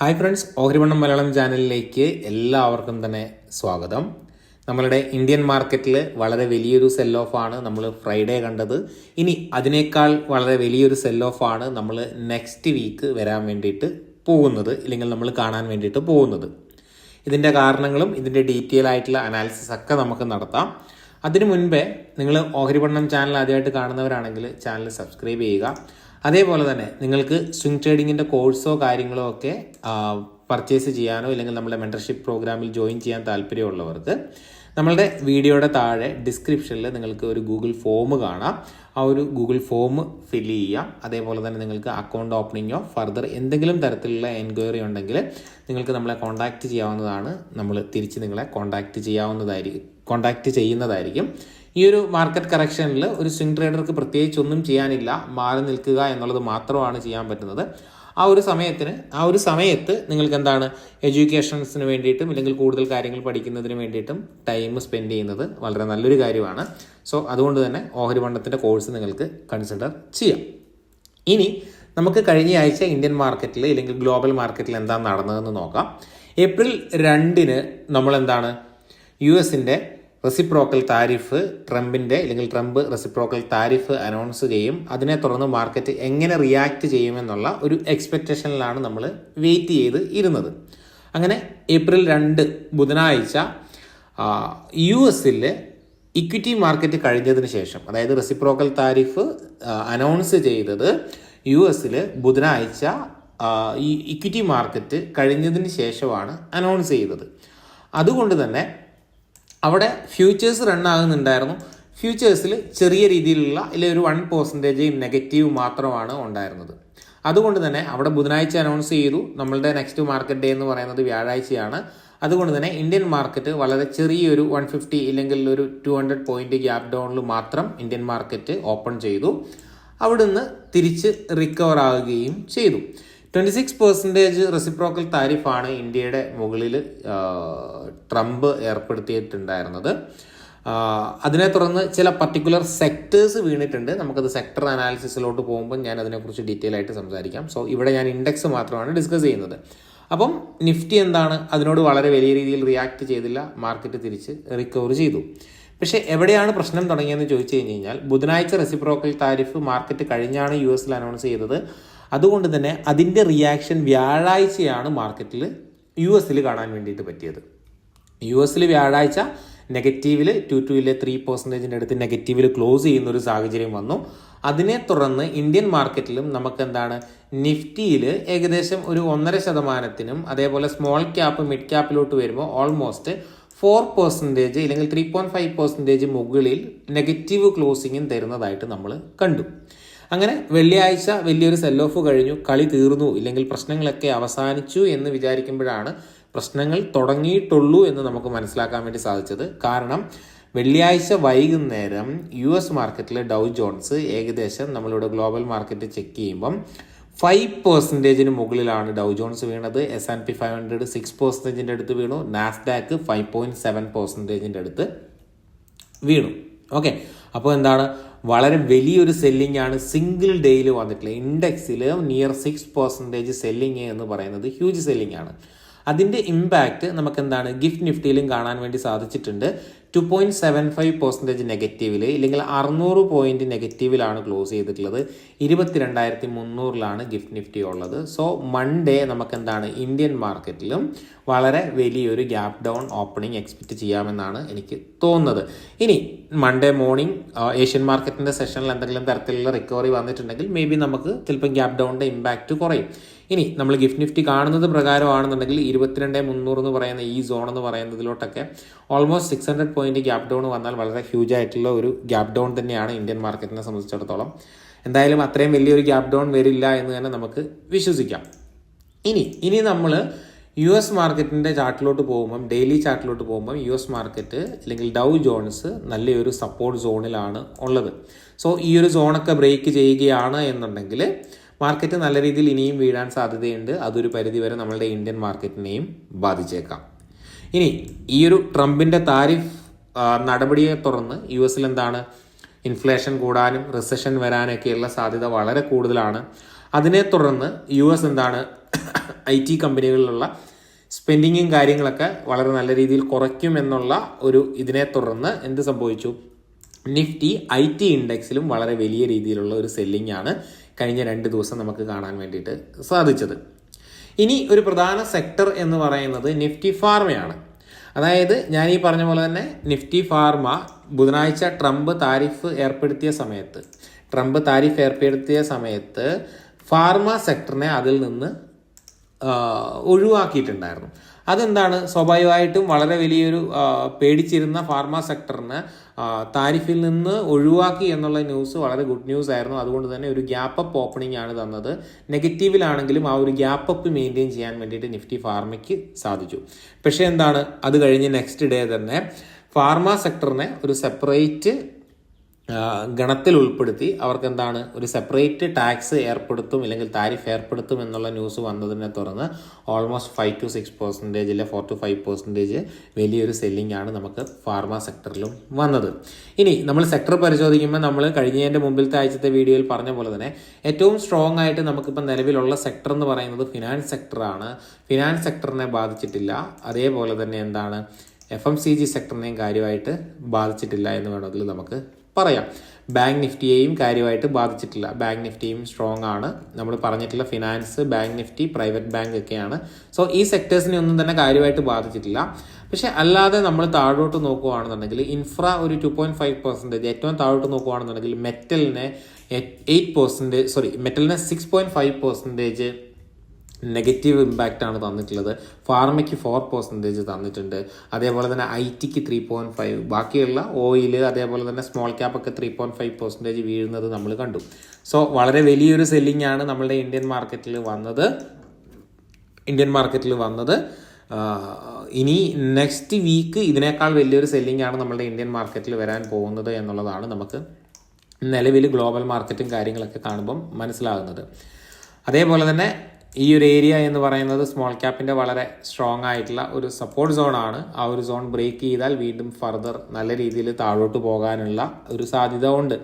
Hi friends, ഓഹരിവണ്ണം Malayalam ചാനലിലേക്ക് എല്ലാവർക്കും തന്നെ സ്വാഗതം. നമ്മളുടെ ഇന്ത്യൻ മാർക്കറ്റിൽ വളരെ വലിയൊരു സെൽ ഓഫാണ് നമ്മൾ ഫ്രൈഡേ കണ്ടത്. ഇനി അതിനേക്കാൾ വളരെ വലിയൊരു സെൽ ഓഫാണ് നമ്മൾ നെക്സ്റ്റ് വീക്ക് വരാൻ വേണ്ടിയിട്ട് പോകുന്നത്, ഇല്ലെങ്കിൽ നമ്മൾ കാണാൻ വേണ്ടിയിട്ട് പോകുന്നത്. ഇതിൻ്റെ കാരണങ്ങളും ഇതിൻ്റെ ഡീറ്റെയിൽ ആയിട്ടുള്ള അനാലിസിസ് ഒക്കെ നമുക്ക് നടത്താം. അതിനു മുൻപേ നിങ്ങൾ ഓഹരിവണ്ണം ചാനൽ ആദ്യമായിട്ട് കാണുന്നവരാണെങ്കിൽ ചാനൽ സബ്സ്ക്രൈബ് ചെയ്യുക. അതേപോലെ തന്നെ നിങ്ങൾക്ക് സ്വിംഗ് ട്രേഡിങ്ങിൻ്റെ കോഴ്സോ കാര്യങ്ങളോ ഒക്കെ പർച്ചേസ് ചെയ്യാനോ ഇല്ലെങ്കിൽ നമ്മുടെ മെൻറ്റർഷിപ്പ് പ്രോഗ്രാമിൽ ജോയിൻ ചെയ്യാൻ താല്പര്യമുള്ളവർക്ക് നമ്മളുടെ വീഡിയോയുടെ താഴെ ഡിസ്ക്രിപ്ഷനിൽ നിങ്ങൾക്ക് ഒരു ഗൂഗിൾ ഫോം കാണാം. ആ ഒരു ഗൂഗിൾ ഫോം ഫില്ല് ചെയ്യാം. അതേപോലെ തന്നെ നിങ്ങൾക്ക് അക്കൗണ്ട് ഓപ്പണിങ്ങോ ഫർദർ എന്തെങ്കിലും തരത്തിലുള്ള എൻക്വയറി ഉണ്ടെങ്കിൽ നിങ്ങൾക്ക് നമ്മളെ കോൺടാക്റ്റ് ചെയ്യാവുന്നതാണ്. നമ്മൾ തിരിച്ച് നിങ്ങളെ കോൺടാക്റ്റ് ചെയ്യുന്നതായിരിക്കും. ഈ ഒരു മാർക്കറ്റ് കറക്ഷനിൽ ഒരു സ്വിംഗ് ട്രേഡർക്ക് പ്രത്യേകിച്ച് ഒന്നും ചെയ്യാനില്ല, മാറി നിൽക്കുക എന്നുള്ളത് മാത്രമാണ് ചെയ്യാൻ പറ്റുന്നത്. ആ ഒരു സമയത്ത് നിങ്ങൾക്ക് എന്താണ് എഡ്യൂക്കേഷൻസിന് വേണ്ടിയിട്ടും ഇല്ലെങ്കിൽ കൂടുതൽ കാര്യങ്ങൾ പഠിക്കുന്നതിന് വേണ്ടിയിട്ടും ടൈം സ്പെൻഡ് ചെയ്യുന്നത് വളരെ നല്ലൊരു കാര്യമാണ്. സോ അതുകൊണ്ട് തന്നെ ഓഹരി പണ്ടത്തിൻ്റെ കോഴ്സ് നിങ്ങൾക്ക് കൺസിഡർ ചെയ്യാം. ഇനി നമുക്ക് കഴിഞ്ഞ ആഴ്ച ഇന്ത്യൻ മാർക്കറ്റിൽ ഇല്ലെങ്കിൽ ഗ്ലോബൽ മാർക്കറ്റിൽ എന്താണ് നടന്നതെന്ന് നോക്കാം. ഏപ്രിൽ 2 നമ്മൾ എന്താണ് US-ന്റെ reciprocal tariff Trump reciprocal tariff announce ചെയ്യും. അതിനെ തുടർന്ന് മാർക്കറ്റ് എങ്ങനെ റിയാക്ട് ചെയ്യുമെന്നുള്ള ഒരു എക്സ്പെക്റ്റേഷനിലാണ് നമ്മൾ വെയിറ്റ് ചെയ്ത് ഇരുന്നത്. അങ്ങനെ ഏപ്രിൽ 2 ബുധനാഴ്ച US-ൽ ഇക്വിറ്റി മാർക്കറ്റ് കഴിഞ്ഞതിന് ശേഷം, അതായത് റെസിപ്രോക്കൽ താരിഫ് അനൗൺസ് ചെയ്തത് US-ൽ ബുധനാഴ്ച ഈ ഇക്വിറ്റി മാർക്കറ്റ് കഴിഞ്ഞതിന് ശേഷമാണ് അനൗൺസ് ചെയ്തത്. അതുകൊണ്ട് തന്നെ അവിടെ ഫ്യൂച്ചേഴ്സ് റൺ ആകുന്നുണ്ടായിരുന്നു. ഫ്യൂച്ചേഴ്സിൽ ചെറിയ രീതിയിലുള്ള അല്ലെങ്കിൽ ഒരു 1% നെഗറ്റീവ് മാത്രമാണ് ഉണ്ടായിരുന്നത്. അതുകൊണ്ട് തന്നെ അവിടെ ബുധനാഴ്ച അനൗൺസ് ചെയ്തു. നമ്മളുടെ നെക്സ്റ്റ് മാർക്കറ്റ് ഡേ എന്ന് പറയുന്നത് വ്യാഴാഴ്ചയാണ്. അതുകൊണ്ട് തന്നെ ഇന്ത്യൻ മാർക്കറ്റ് വളരെ ചെറിയൊരു 150 ഇല്ലെങ്കിൽ ഒരു 200 പോയിന്റ് ഗ്യാപ് ഡൗണിൽ മാത്രം ഇന്ത്യൻ മാർക്കറ്റ് ഓപ്പൺ ചെയ്തു. അവിടുന്ന് തിരിച്ച് റിക്കവർ ആവുകയും ചെയ്തു. 26% റെസിപ്രോക്കൽ താരിഫാണ് ഇന്ത്യയുടെ മുകളിൽ ട്രംപ് ഏർപ്പെടുത്തിയിട്ടുണ്ടായിരുന്നത്. അതിനെ തുടർന്ന് ചില പർട്ടിക്കുലർ സെക്ടേഴ്സ് വീണിട്ടുണ്ട്. നമുക്കത് സെക്ടർ അനാലിസിസിലോട്ട് പോകുമ്പോൾ ഞാൻ അതിനെക്കുറിച്ച് ഡീറ്റെയിൽ ആയിട്ട് സംസാരിക്കാം. സോ ഇവിടെ ഞാൻ ഇൻഡെക്സ് മാത്രമാണ് ഡിസ്കസ് ചെയ്യുന്നത്. അപ്പം നിഫ്റ്റി എന്താണ്, അതിനോട് വളരെ വലിയ രീതിയിൽ റിയാക്ട് ചെയ്തില്ല. മാർക്കറ്റ് തിരിച്ച് റിക്കവർ ചെയ്തു. പക്ഷേ എവിടെയാണ് പ്രശ്നം തുടങ്ങിയെന്ന് ചോദിച്ചു കഴിഞ്ഞാൽ, ബുധനാഴ്ച റെസിപ്രോക്കൽ താരിഫ് മാർക്കറ്റ് കഴിഞ്ഞാണ് US-ൽ അനൗൺസ് ചെയ്തത്. അതുകൊണ്ട് തന്നെ അതിൻ്റെ റിയാക്ഷൻ വ്യാഴാഴ്ചയാണ് മാർക്കറ്റിൽ US-ൽ കാണാൻ വേണ്ടിയിട്ട് പറ്റിയത്. US-ൽ വ്യാഴാഴ്ച നെഗറ്റീവിൽ 3% അടുത്ത് നെഗറ്റീവിൽ ക്ലോസ് ചെയ്യുന്ന ഒരു സാഹചര്യം വന്നു. അതിനെ തുടർന്ന് ഇന്ത്യൻ മാർക്കറ്റിലും നമുക്ക് എന്താണ് നിഫ്റ്റിയിൽ ഏകദേശം ഒരു 1.5%, അതേപോലെ സ്മോൾ ക്യാപ്പ് മിഡ് ക്യാപ്പിലോട്ട് വരുമ്പോൾ ഓൾമോസ്റ്റ് 4% ഇല്ലെങ്കിൽ 3.5% മുകളിൽ നെഗറ്റീവ് ക്ലോസിങ്ങും തരുന്നതായിട്ട് നമ്മൾ കണ്ടു. അങ്ങനെ വെള്ളിയാഴ്ച വലിയൊരു സെൽ ഓഫ് കഴിഞ്ഞു, കളി തീർന്നു ഇല്ലെങ്കിൽ പ്രശ്നങ്ങളൊക്കെ അവസാനിച്ചു എന്ന് വിചാരിക്കുമ്പോഴാണ് പ്രശ്നങ്ങൾ തുടങ്ങിയിട്ടുള്ളൂ എന്ന് നമുക്ക് മനസ്സിലാക്കാൻ വേണ്ടി സാധിച്ചത്. കാരണം വെള്ളിയാഴ്ച വൈകുന്നേരം US മാർക്കറ്റിലെ ഡൗ ജോൺസ് ഏകദേശം നമ്മളിവിടെ ഗ്ലോബൽ മാർക്കറ്റ് ചെക്ക് ചെയ്യുമ്പം 5% മുകളിലാണ് ഡൗ ജോൺസ് വീണത്. S&P 500 6% അടുത്ത് വീണു. നാസ്ഡാക്ക് 5.7% അടുത്ത് വീണു. ഓക്കെ, അപ്പോൾ എന്താണ് വളരെ വലിയൊരു സെല്ലിംഗ് ആണ് സിംഗിൾ ഡേയിൽ വന്നിട്ടുള്ള ഇൻഡെക്സിൽ. നിയർ 6% സെല്ലിങ് എന്ന് പറയുന്നത് ഹ്യൂജ് സെല്ലിംഗ് ആണ്. അതിൻ്റെ ഇമ്പാക്റ്റ് നമുക്ക് എന്താണ് ഗിഫ്റ്റ് നിഫ്റ്റിയിലും കാണാൻ വേണ്ടി സാധിച്ചിട്ടുണ്ട്. 2.75% നെഗറ്റീവിൽ ഇല്ലെങ്കിൽ 600 പോയിന്റ് നെഗറ്റീവിലാണ് ക്ലോസ് ചെയ്തിട്ടുള്ളത്. 22,300 ഗിഫ്റ്റ് നിഫ്റ്റി ഉള്ളത്. സോ മൺഡേ നമുക്ക് എന്താണ് ഇന്ത്യൻ മാർക്കറ്റിലും വളരെ വലിയൊരു ഗ്യാപ് ഡൗൺ ഓപ്പണിംഗ് എക്സ്പെക്റ്റ് ചെയ്യാമെന്നാണ് എനിക്ക് തോന്നുന്നത്. ഇനി മൺഡേ മോർണിംഗ് ഏഷ്യൻ മാർക്കറ്റിൻ്റെ സെഷനിൽ എന്തെങ്കിലും തരത്തിലുള്ള റിക്കവറി വന്നിട്ടുണ്ടെങ്കിൽ മേ ബി നമുക്ക് ചിലപ്പോൾ ഗ്യാപ് ഡൗണിൻ്റെ ഇമ്പാക്റ്റ് കുറയും. ഇനി നമ്മൾ ഗിഫ്റ്റ് നിഫ്റ്റി കാണുന്നത് പ്രകാരമാണെന്നുണ്ടെങ്കിൽ 22,300 എന്ന് പറയുന്ന ഈ സോൺ എന്ന് പറയുന്നതിലോട്ടൊക്കെ ഓൾമോസ്റ്റ് 600 പോയിന്റ് ഗ്യാപ് ഡൗൺ വന്നാൽ വളരെ ഹ്യൂജ് ആയിട്ടുള്ള ഒരു ഗ്യാപ് ഡൗൺ തന്നെയാണ് ഇന്ത്യൻ മാർക്കറ്റിനെ സംബന്ധിച്ചിടത്തോളം. എന്തായാലും അത്രയും വലിയൊരു ഗ്യാപ് ഡൗൺ വരില്ല എന്ന് തന്നെ നമുക്ക് വിശ്വസിക്കാം. ഇനി നമ്മൾ US മാർക്കറ്റിൻ്റെ ചാർട്ടിലോട്ട് പോകുമ്പം, ഡെയിലി ചാർട്ടിലോട്ട് പോകുമ്പം US മാർക്കറ്റ് അല്ലെങ്കിൽ ഡൗ ജോൺസ് നല്ലൊരു സപ്പോർട്ട് സോണിലാണ് ഉള്ളത്. സോ ഈ ഒരു സോണൊക്കെ ബ്രേക്ക് ചെയ്യുകയാണ് എന്നുണ്ടെങ്കിൽ മാർക്കറ്റ് നല്ല രീതിയിൽ ഇനിയും വീഴാൻ സാധ്യതയുണ്ട്. അതൊരു പരിധിവരെ നമ്മളുടെ ഇന്ത്യൻ മാർക്കറ്റിനെയും ബാധിച്ചേക്കാം. ഇനി ഈ ഒരു ട്രംപിൻ്റെ താരിഫ് നടപടിയെ തുടർന്ന് US-ൽ എന്താണ് ഇൻഫ്ലേഷൻ കൂടാനും റിസഷൻ വരാനൊക്കെയുള്ള സാധ്യത വളരെ കൂടുതലാണ്. അതിനെ തുടർന്ന് US എന്താണ് IT കമ്പനികളിലുള്ള സ്പെൻഡിങ്ങും കാര്യങ്ങളൊക്കെ വളരെ നല്ല രീതിയിൽ കുറയ്ക്കുമെന്നുള്ള ഒരു ഇതിനെ തുടർന്ന് എന്ത് സംഭവിച്ചു? നിഫ്റ്റി IT ഇൻഡെക്സിലും വളരെ വലിയ രീതിയിലുള്ള ഒരു സെല്ലിംഗ് ആണ് കഴിഞ്ഞ 2 ദിവസം നമുക്ക് കാണാൻ വേണ്ടിയിട്ട് സാധിച്ചത്. ഇനി ഒരു പ്രധാന സെക്ടർ എന്ന് പറയുന്നത് നിഫ്റ്റി ഫാർമയാണ്. അതായത് ഞാൻ ഈ പറഞ്ഞ പോലെ തന്നെ നിഫ്റ്റി ഫാർമ ബുധനാഴ്ച ട്രംപ് താരിഫ് ഏർപ്പെടുത്തിയ സമയത്ത് ഫാർമ സെക്ടറിനെ അതിൽ നിന്ന് ഒഴിവാക്കിയിട്ടുണ്ടായിരുന്നു. അതെന്താണ്? സ്വാഭാവികമായിട്ടും വളരെ വലിയൊരു പേടിച്ചിരുന്ന ഫാർമ സെക്ടറിന് താരിഫിൽ നിന്ന് ഒഴിവാക്കി എന്നുള്ള ന്യൂസ് വളരെ ഗുഡ് ന്യൂസ് ആയിരുന്നു. അതുകൊണ്ട് തന്നെ ഒരു ഗ്യാപ്പ് അപ്പ് ഓപ്പണിംഗ് ആണ് തന്നത്. നെഗറ്റീവിലാണെങ്കിലും ആ ഒരു ഗ്യാപ്പ് അപ്പ് മെയിൻറ്റെയിൻ ചെയ്യാൻ വേണ്ടിയിട്ട് നിഫ്റ്റി ഫാർമയ്ക്ക് സാധിച്ചു. പക്ഷേ എന്താണ്, അത് കഴിഞ്ഞ് നെക്സ്റ്റ് ഡേ തന്നെ ഫാർമ സെക്ടറിനെ ഒരു സെപ്പറേറ്റ് ഗണത്തിൽ ഉൾപ്പെടുത്തി അവർക്ക് എന്താണ് ഒരു സെപ്പറേറ്റ് ടാക്സ് ഏർപ്പെടുത്തും അല്ലെങ്കിൽ താരിഫ് ഏർപ്പെടുത്തും എന്നുള്ള ന്യൂസ് വന്നതിനെ തുടർന്ന് ഓൾമോസ്റ്റ് 5 to 6% അല്ലെ 4 to 5% വലിയൊരു സെല്ലിംഗ് ആണ് നമുക്ക് ഫാർമ സെക്ടറിലും വന്നത്. ഇനി നമ്മൾ സെക്ടർ പരിശോധിക്കുമ്പോൾ നമ്മൾ കഴിഞ്ഞതിൻ്റെ മുമ്പിലത്തെ ആഴ്ചത്തെ വീഡിയോയിൽ പറഞ്ഞ പോലെ തന്നെ ഏറ്റവും സ്ട്രോങ് ആയിട്ട് നമുക്കിപ്പോൾ നിലവിലുള്ള സെക്ടർ എന്ന് പറയുന്നത് ഫിനാൻസ് സെക്ടറാണ്. ഫിനാൻസ് സെക്ടറിനെ ബാധിച്ചിട്ടില്ല. അതേപോലെ തന്നെ എന്താണ് FMCG സെക്ടറിനെയും കാര്യമായിട്ട് ബാധിച്ചിട്ടില്ല എന്ന് വേണമെങ്കിൽ നമുക്ക് പറയാം. ബാങ്ക് നിഫ്റ്റിയെയും കാര്യമായിട്ട് ബാധിച്ചിട്ടില്ല. ബാങ്ക് നിഫ്റ്റിയും സ്ട്രോങ് ആണ്. നമ്മൾ പറഞ്ഞിട്ടുള്ള finance, bank Nifty, private bank ഒക്കെയാണ്. സോ ഈ സെക്ടേഴ്സിനെ ഒന്നും തന്നെ കാര്യമായിട്ട് ബാധിച്ചിട്ടില്ല. പക്ഷെ അല്ലാതെ നമ്മൾ താഴോട്ട് നോക്കുകയാണെന്നുണ്ടെങ്കിൽ ഇൻഫ്ര ഒരു 2.5%, ഏറ്റവും താഴോട്ട് നോക്കുകയാണെന്നുണ്ടെങ്കിൽ മെറ്റലിനെ 6.5% നെഗറ്റീവ് ഇമ്പാക്റ്റ് ആണ് തന്നിട്ടുള്ളത്. ഫാർമയ്ക്ക് 4% തന്നിട്ടുണ്ട്. അതേപോലെ തന്നെ ITക്ക് 3.5%, ബാക്കിയുള്ള ഓയിൽ അതേപോലെ തന്നെ സ്മോൾ ക്യാപ്പ് ഒക്കെ 3.5% വീഴുന്നത് നമ്മൾ കണ്ടു. സോ വളരെ വലിയൊരു സെല്ലിംഗ് ആണ് നമ്മളുടെ ഇന്ത്യൻ മാർക്കറ്റിൽ വന്നത്. ഇനി നെക്സ്റ്റ് വീക്ക് ഇതിനേക്കാൾ വലിയൊരു സെല്ലിംഗ് ആണ് നമ്മളുടെ ഇന്ത്യൻ മാർക്കറ്റിൽ വരാൻ പോകുന്നത് എന്നുള്ളതാണ് നമുക്ക് നിലവിൽ ഗ്ലോബൽ മാർക്കറ്റും കാര്യങ്ങളൊക്കെ കാണുമ്പം മനസ്സിലാകുന്നത്. അതേപോലെ തന്നെ ഈ ഒരു ഏരിയ എന്ന് പറയുന്നത് സ്മോൾ ക്യാപ്പിൻ്റെ വളരെ സ്ട്രോങ് ആയിട്ടുള്ള ഒരു സപ്പോർട്ട് സോണാണ്. ആ ഒരു സോൺ ബ്രേക്ക് ചെയ്താൽ വീണ്ടും ഫർദർ നല്ല രീതിയിൽ താഴോട്ട് പോകാനുള്ള ഒരു സാധ്യത ഉണ്ട്.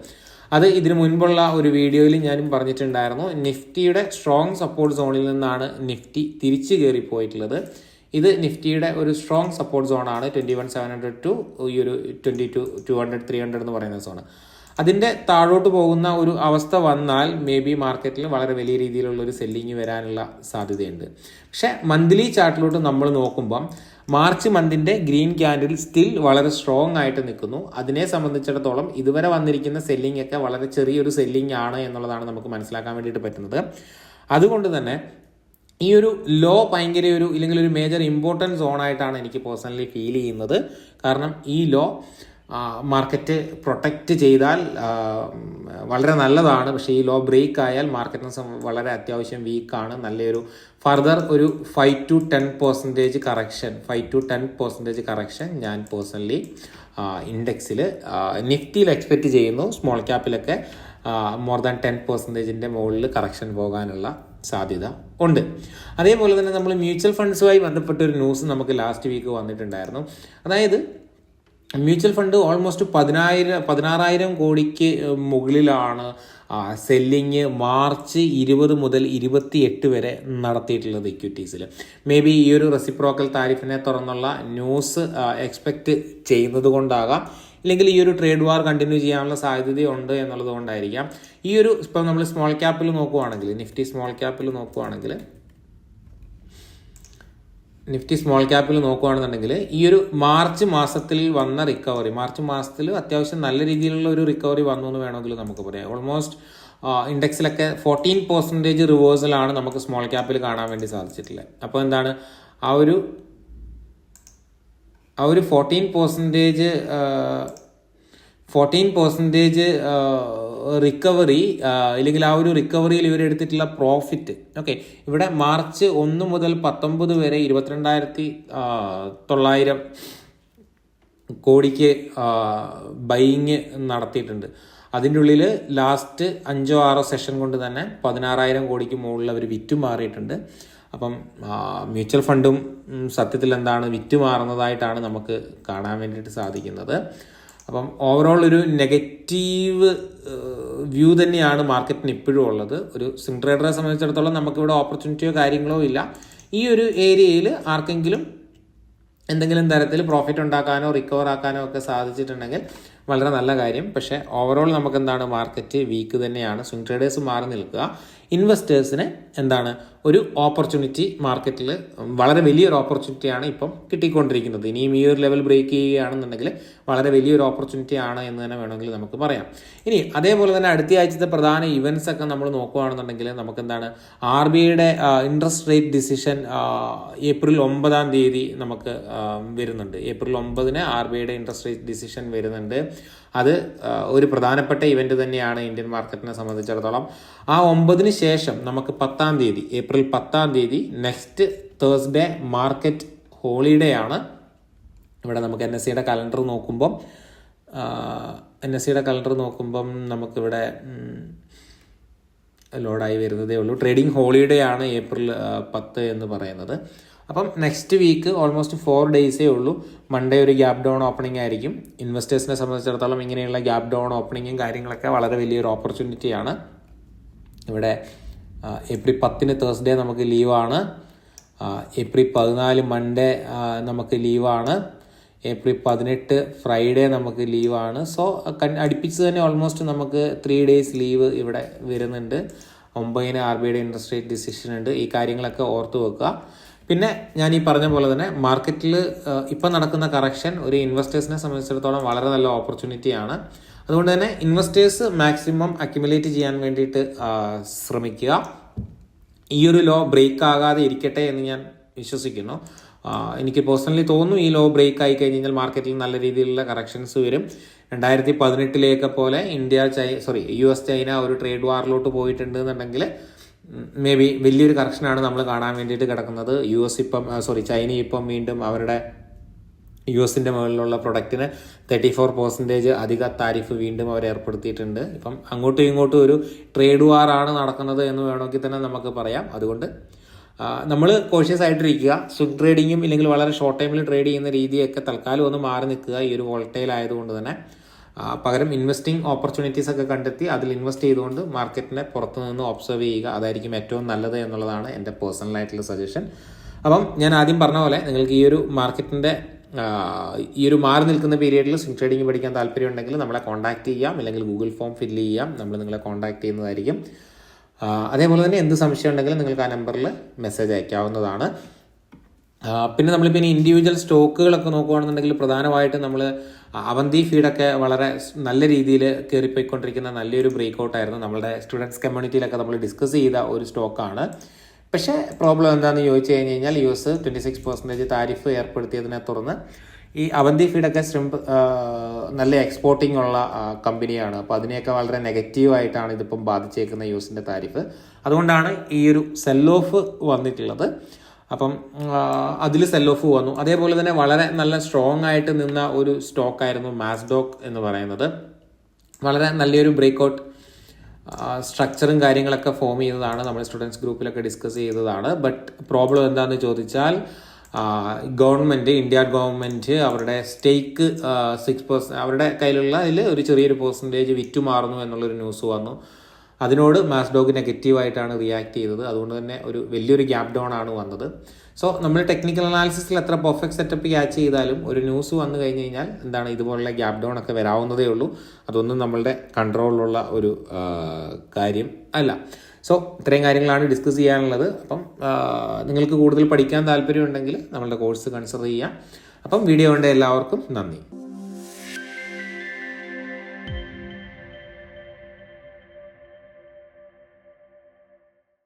അത് ഇതിനു മുൻപുള്ള ഒരു വീഡിയോയിൽ ഞാനും പറഞ്ഞിട്ടുണ്ടായിരുന്നു. നിഫ്റ്റിയുടെ സ്ട്രോങ് സപ്പോർട്ട് സോണിൽ നിന്നാണ് നിഫ്റ്റി തിരിച്ചു കയറിപ്പോയിട്ടുള്ളത്. ഇത് നിഫ്റ്റിയുടെ ഒരു സ്ട്രോങ് സപ്പോർട്ട് സോണാണ്. 21,700 ടു ഈ ഒരു 2200, 300 എന്ന് പറയുന്ന സോണ്. അതിൻ്റെ താഴോട്ട് പോകുന്ന ഒരു അവസ്ഥ വന്നാൽ മേ ബി മാർക്കറ്റിൽ വളരെ വലിയ രീതിയിലുള്ള ഒരു സെല്ലിങ് വരാനുള്ള സാധ്യതയുണ്ട്. പക്ഷെ മന്ത്ലി ചാർട്ടിലോട്ട് നമ്മൾ നോക്കുമ്പം മാർച്ച് മന്തിൻ്റെ ഗ്രീൻ ക്യാൻഡിൽ സ്റ്റിൽ വളരെ സ്ട്രോങ് ആയിട്ട് നിൽക്കുന്നു. അതിനെ സംബന്ധിച്ചിടത്തോളം ഇതുവരെ വന്നിരിക്കുന്ന സെല്ലിംഗ് ഒക്കെ വളരെ ചെറിയൊരു സെല്ലിംഗ് ആണ് എന്നുള്ളതാണ് നമുക്ക് മനസ്സിലാക്കാൻ വേണ്ടിയിട്ട് പറ്റുന്നത്. അതുകൊണ്ട് തന്നെ ഈ ഒരു ലോ ഭയങ്കര ഇല്ലെങ്കിൽ ഒരു മേജർ ഇമ്പോർട്ടൻറ്റ് സോണായിട്ടാണ് എനിക്ക് പേഴ്സണലി ഫീൽ ചെയ്യുന്നത്. കാരണം ഈ ലോ മാർക്കറ്റ് പ്രൊട്ടക്റ്റ് ചെയ്താൽ വളരെ നല്ലതാണ്. പക്ഷേ ഈ ലോ ബ്രേക്ക് ആയാൽ മാർക്കറ്റിന് വളരെ അത്യാവശ്യം വീക്കാണ്. നല്ലൊരു ഫർദർ ഒരു 5 to 10% കറക്ഷൻ ഞാൻ പേഴ്സണലി ഇൻഡെക്സിൽ നിഫ്റ്റിയിൽ എക്സ്പെക്റ്റ് ചെയ്യുന്നു. സ്മോൾ ക്യാപ്പിലൊക്കെ മോർ ദാൻ 10% മുകളിൽ കറക്ഷൻ പോകാനുള്ള സാധ്യത ഉണ്ട്. അതേപോലെ തന്നെ നമ്മൾ മ്യൂച്വൽ ഫണ്ട്സുമായി ബന്ധപ്പെട്ട ഒരു ന്യൂസ് നമുക്ക് ലാസ്റ്റ് വീക്ക് വന്നിട്ടുണ്ടായിരുന്നു. അതായത് മ്യൂച്വൽ ഫണ്ട് ഓൾമോസ്റ്റ് 16,000 കോടിക്ക് മുകളിലാണ് സെല്ലിങ് മാർച്ച് 20 മുതൽ 28 വരെ നടത്തിയിട്ടുള്ളത് ഇക്വിറ്റീസിൽ. മേ ബി ഈ ഒരു റെസിപ്രോക്കൽ താരിഫിനെ തുറന്നുള്ള ന്യൂസ് എക്സ്പെക്റ്റ് ചെയ്യുന്നത് കൊണ്ടാകാം, ഇല്ലെങ്കിൽ ഈ ഒരു ട്രേഡ് വാർ കണ്ടിന്യൂ ചെയ്യാനുള്ള സാധ്യതയുണ്ട് എന്നുള്ളത് കൊണ്ടായിരിക്കാം. ഈ ഒരു ഇപ്പം നമ്മൾ സ്മോൾ ക്യാപ്പിൽ നോക്കുവാണെങ്കിൽ നിഫ്റ്റി സ്മോൾ ക്യാപ്പിൽ നോക്കുകയാണെന്നുണ്ടെങ്കിൽ ഈ ഒരു മാർച്ച് മാസത്തിൽ വന്ന റിക്കവറി, മാർച്ച് മാസത്തിൽ അത്യാവശ്യം നല്ല രീതിയിലുള്ള ഒരു റിക്കവറി വന്നു എന്ന് വേണമെങ്കിൽ നമുക്ക് പറയാം. ഓൾമോസ്റ്റ് ഇൻഡെക്സിലൊക്കെ 14% റിവേഴ്സലാണ് നമുക്ക് സ്മോൾ ക്യാപ്പിൽ കാണാൻ വേണ്ടി സാധിച്ചിട്ടുള്ളത്. അപ്പോൾ എന്താണ് ആ ഒരു 14% റിക്കവറി, അല്ലെങ്കിൽ ആ ഒരു റിക്കവറിയിൽ ഇവരെടുത്തിട്ടുള്ള പ്രോഫിറ്റ്. ഓക്കെ, ഇവിടെ മാർച്ച് 1 മുതൽ 19 വരെ 22,900 കോടിക്ക് ബൈയിങ് നടത്തിയിട്ടുണ്ട്. അതിൻ്റെ ഉള്ളിൽ ലാസ്റ്റ് 5-6 സെഷൻ കൊണ്ട് തന്നെ 16,000 കോടിക്ക് മുകളിൽ അവർ വിറ്റ് മാറിയിട്ടുണ്ട്. അപ്പം മ്യൂച്വൽ ഫണ്ടും സത്യത്തിൽ എന്താണ് വിറ്റ് മാറുന്നതായിട്ടാണ് നമുക്ക് കാണാൻ വേണ്ടിയിട്ട് സാധിക്കുന്നത്. അപ്പം ഓവറോൾ ഒരു നെഗറ്റീവ് വ്യൂ തന്നെയാണ് മാർക്കറ്റിന് ഇപ്പോഴും ഉള്ളത്. ഒരു സ്വിംഗ് ട്രേഡറെ സംബന്ധിച്ചിടത്തോളം നമുക്കിവിടെ ഓപ്പർച്യൂണിറ്റിയോ കാര്യങ്ങളോ ഇല്ല. ഈ ഒരു ഏരിയയിൽ ആർക്കെങ്കിലും എന്തെങ്കിലും തരത്തിൽ പ്രോഫിറ്റ് ഉണ്ടാക്കാനോ റിക്കവർ ആക്കാനോ ഒക്കെ സാധിച്ചിട്ടുണ്ടെങ്കിൽ വളരെ നല്ല കാര്യം. പക്ഷേ ഓവറോൾ നമുക്ക് എന്താണ്, മാർക്കറ്റ് വീക്ക് തന്നെയാണ്. സ്വിംഗ് ട്രേഡേഴ്സ് മാറി നിൽക്കുക. ഇൻവെസ്റ്റേഴ്സിന് എന്താണ്, ഒരു ഓപ്പർച്യൂണിറ്റി മാർക്കറ്റിൽ വളരെ വലിയൊരു ഓപ്പർച്യൂണിറ്റിയാണ് ഇപ്പം കിട്ടിക്കൊണ്ടിരിക്കുന്നത്. ഇനിയും ഈ ഒരു ലെവൽ ബ്രേക്ക് ചെയ്യുകയാണെന്നുണ്ടെങ്കിൽ വളരെ വലിയൊരു ഓപ്പർച്യൂണിറ്റി ആണ് എന്ന് തന്നെ വേണമെങ്കിൽ നമുക്ക് പറയാം. ഇനി അതേപോലെ തന്നെ അടുത്ത ആഴ്ചത്തെ പ്രധാന ഇവൻറ്റ്സ് ഒക്കെ നമ്മൾ നോക്കുകയാണെന്നുണ്ടെങ്കിൽ നമുക്ക് എന്താണ്, RBIയുടെ ഇൻട്രസ്റ്റ് റേറ്റ് ഡിസിഷൻ ഏപ്രിൽ 9 നമുക്ക് വരുന്നുണ്ട്. ഏപ്രിൽ 9 RBIയുടെ ഇൻട്രസ്റ്റ് റേറ്റ് ഡിസിഷൻ വരുന്നുണ്ട്. അത് ഒരു പ്രധാനപ്പെട്ട ഇവന്റ് തന്നെയാണ് ഇന്ത്യൻ മാർക്കറ്റിനെ സംബന്ധിച്ചിടത്തോളം. ആ 9 ശേഷം നമുക്ക് 10 April 10 next Thursday market holiday ആണ്. ഇവിടെ നമുക്ക് NSEയുടെ കലണ്ടർ നോക്കുമ്പം നമുക്കിവിടെ ലോഡായി വരുന്നതേ ഉള്ളൂ. ട്രേഡിംഗ് ഹോളിഡേ ആണ് ഏപ്രിൽ 10 എന്ന് പറയുന്നത്. അപ്പം നെക്സ്റ്റ് വീക്ക് ഓൾമോസ്റ്റ് 4 ഡേയ്സേ ഉള്ളൂ. മൺഡേ ഒരു ഗ്യാപ് ഡൗൺ ഓപ്പണിംഗ് ആയിരിക്കും. ഇൻവെസ്റ്റേഴ്സിനെ സംബന്ധിച്ചിടത്തോളം ഇങ്ങനെയുള്ള ഗ്യാപ് ഡൗൺ ഓപ്പണിങ്ങും കാര്യങ്ങളൊക്കെ വളരെ വലിയൊരു ഓപ്പർച്യൂണിറ്റിയാണ്. ഇവിടെ ഏപ്രിൽ 10 തേഴ്സ്ഡേ നമുക്ക് ലീവാണ്. ഏപ്രിൽ 14 മൺഡേ നമുക്ക് ലീവാണ്. ഏപ്രിൽ 18 ഫ്രൈഡേ നമുക്ക് ലീവാണ്. സോ അടുപ്പിച്ച് തന്നെ ഓൾമോസ്റ്റ് നമുക്ക് 3 ഡേയ്സ് ലീവ് ഇവിടെ വരുന്നുണ്ട്. 9 RBIയുടെ ഇൻട്രസ്റ്റ് റേറ്റ് ഡിസിഷൻ ഉണ്ട്. ഈ കാര്യങ്ങളൊക്കെ ഓർത്ത് വെക്കുക. പിന്നെ ഞാൻ ഈ പറഞ്ഞ പോലെ തന്നെ മാർക്കറ്റിൽ ഇപ്പം നടക്കുന്ന കറക്ഷൻ ഒരു ഇൻവെസ്റ്റേഴ്സിനെ സംബന്ധിച്ചിടത്തോളം വളരെ നല്ല ഓപ്പർച്യൂണിറ്റിയാണ്. അതുകൊണ്ട് തന്നെ ഇൻവെസ്റ്റേഴ്സ് മാക്സിമം അക്യുമുലേറ്റ് ചെയ്യാൻ വേണ്ടിയിട്ട് ശ്രമിക്കുക. ഈ ഒരു ലോ ബ്രേക്ക് ആകാതെ ഇരിക്കട്ടെ എന്ന് ഞാൻ വിശ്വസിക്കുന്നു. എനിക്ക് പേഴ്സണലി തോന്നുന്നു ഈ ലോ ബ്രേക്ക് ആയി കഴിഞ്ഞാൽ മാർക്കറ്റിൽ നല്ല രീതിയിലുള്ള കറക്ഷൻസ് വരും. 2018 പോലെ US ചൈന ഒരു ട്രേഡ് വാറിലോട്ട് പോയിട്ടുണ്ട് എന്നുണ്ടെങ്കിൽ മേ ബി വലിയൊരു കറക്ഷനാണ് നമ്മൾ കാണാൻ വേണ്ടിയിട്ട് കിടക്കുന്നത്. ചൈന ഇപ്പം വീണ്ടും അവരുടെ US-ന്റെ മുകളിലുള്ള പ്രൊഡക്റ്റിന് 34% അധിക താരിഫ് വീണ്ടും അവർ ഏർപ്പെടുത്തിയിട്ടുണ്ട്. ഇപ്പം അങ്ങോട്ടും ഇങ്ങോട്ടും ഒരു ട്രേഡ് വാറാണ് നടക്കുന്നത് എന്ന് വേണമെങ്കിൽ തന്നെ നമുക്ക് പറയാം. അതുകൊണ്ട് നമ്മൾ കോഷ്യസ് ആയിട്ടിരിക്കുക. സ്വിംഗ് ട്രേഡിങ്ങും ഇല്ലെങ്കിൽ വളരെ ഷോർട്ട് ടൈമിൽ ട്രേഡ് ചെയ്യുന്ന രീതിയൊക്കെ തൽക്കാലം ഒന്ന് മാറി നിൽക്കുക ഈ ഒരു വോളറ്റൈൽ ആയതുകൊണ്ട് തന്നെ. പകരം ഇൻവെസ്റ്റിംഗ് ഓപ്പർച്യൂണിറ്റീസ് ഒക്കെ കണ്ടെത്തി അതിൽ ഇൻവെസ്റ്റ് ചെയ്തുകൊണ്ട് മാർക്കറ്റിനെ പുറത്തു നിന്ന് ഒബ്സർവ് ചെയ്യുക. അതായിരിക്കും ഏറ്റവും നല്ലത് എന്നുള്ളതാണ് എൻ്റെ പേഴ്സണലായിട്ടുള്ള സജഷൻ. അപ്പം ഞാൻ ആദ്യം പറഞ്ഞ പോലെ നിങ്ങൾക്ക് ഈ ഒരു മാർക്കറ്റിൻ്റെ ഈ ഒരു മാറി നിൽക്കുന്ന പീരീഡിൽ സ്വിംഗ് ട്രേഡിംഗ് പഠിക്കാൻ താല്പര്യം ഉണ്ടെങ്കിൽ നമ്മളെ കോൺടാക്ട് ചെയ്യാം, അല്ലെങ്കിൽ ഗൂഗിൾ ഫോം ഫില്ല് ചെയ്യാം. നമ്മൾ നിങ്ങളെ കോൺടാക്ട് ചെയ്യുന്നതായിരിക്കും. അതേപോലെ തന്നെ എന്ത് സംശയം ഉണ്ടെങ്കിലും നിങ്ങൾക്ക് ആ നമ്പറിൽ മെസ്സേജ് അയക്കാവുന്നതാണ്. പിന്നെ നമ്മളിപ്പോൾ ഇനി ഇൻഡിവിജ്വൽ സ്റ്റോക്കുകളൊക്കെ നോക്കുകയാണെന്നുണ്ടെങ്കിൽ പ്രധാനമായിട്ട് നമ്മൾ അവന്തി ഫീഡൊക്കെ വളരെ നല്ല രീതിയിൽ കയറിപ്പോയിക്കൊണ്ടിരിക്കുന്ന നല്ലൊരു ബ്രേക്ക് ഔട്ടായിരുന്നു. നമ്മുടെ സ്റ്റുഡൻസ് കമ്മ്യൂണിറ്റിയിലൊക്കെ നമ്മൾ ഡിസ്കസ് ചെയ്ത ഒരു സ്റ്റോക്കാണ്. പക്ഷേ പ്രോബ്ലം എന്താണെന്ന് ചോദിച്ചു കഴിഞ്ഞാൽ US 26% താരിഫ് ഏർപ്പെടുത്തിയതിനെ തുടർന്ന് ഈ അവന്തി ഫീഡൊക്കെ നല്ല എക്സ്പോർട്ടിംഗ് ഉള്ള കമ്പനിയാണ്. അപ്പോൾ അതിനെയൊക്കെ വളരെ നെഗറ്റീവായിട്ടാണ് ഇതിപ്പം ബാധിച്ചേക്കുന്ന US-ന്റെ താരിഫ്. അതുകൊണ്ടാണ് ഈ ഒരു സെൽ ഓഫ് വന്നിട്ടുള്ളത്. അപ്പം അതിൽ സെൽ ഓഫ് വന്നു. അതേപോലെ തന്നെ വളരെ നല്ല സ്ട്രോങ് ആയിട്ട് നിന്ന ഒരു സ്റ്റോക്കായിരുന്നു മാസ്ഡോക്ക് എന്ന് പറയുന്നത്. വളരെ നല്ലൊരു ബ്രേക്ക് ഔട്ട് സ്ട്രക്ചറും കാര്യങ്ങളൊക്കെ ഫോം ചെയ്തതാണ്. നമ്മൾ സ്റ്റുഡൻസ് ഗ്രൂപ്പിലൊക്കെ ഡിസ്കസ് ചെയ്തതാണ്. ബട്ട് പ്രോബ്ലം എന്താണെന്ന് ചോദിച്ചാൽ ഇന്ത്യ ഗവൺമെൻറ് അവരുടെ സ്റ്റേക്ക് 6% അവരുടെ കയ്യിലുള്ള അതിൽ ഒരു ചെറിയൊരു പെർസെൻറ്റേജ് വിറ്റുമാറുന്നു എന്നുള്ളൊരു ന്യൂസ് വന്നു. അതിനോട് മാസ്ഡോക്ക് നെഗറ്റീവായിട്ടാണ് റിയാക്ട് ചെയ്തത്. അതുകൊണ്ട് തന്നെ ഒരു വലിയൊരു ഗ്യാപ് ഡൗൺ ആണ് വന്നത്. സോ നമ്മൾ ടെക്നിക്കൽ അനാലിസിസിൽ എത്ര പെർഫെക്റ്റ് സെറ്റപ്പ് ക്യാച്ച് ചെയ്താലും ഒരു ന്യൂസ് വന്നു കഴിഞ്ഞ് കഴിഞ്ഞാൽ ഇതുപോലുള്ള ഗ്യാപ് ഡൗൺ ഒക്കെ വരാവുന്നതേ ഉള്ളൂ. അതൊന്നും നമ്മളുടെ കൺട്രോളിലുള്ള ഒരു കാര്യം അല്ല. സോ ഇത്രയും കാര്യങ്ങളാണ് ഡിസ്കസ് ചെയ്യാനുള്ളത്. അപ്പം നിങ്ങൾക്ക് കൂടുതൽ പഠിക്കാൻ താല്പര്യമുണ്ടെങ്കിൽ നമ്മളുടെ കോഴ്സ് കൺസിഡർ ചെയ്യാം. അപ്പം വീഡിയോ കണ്ട എല്ലാവർക്കും നന്ദി.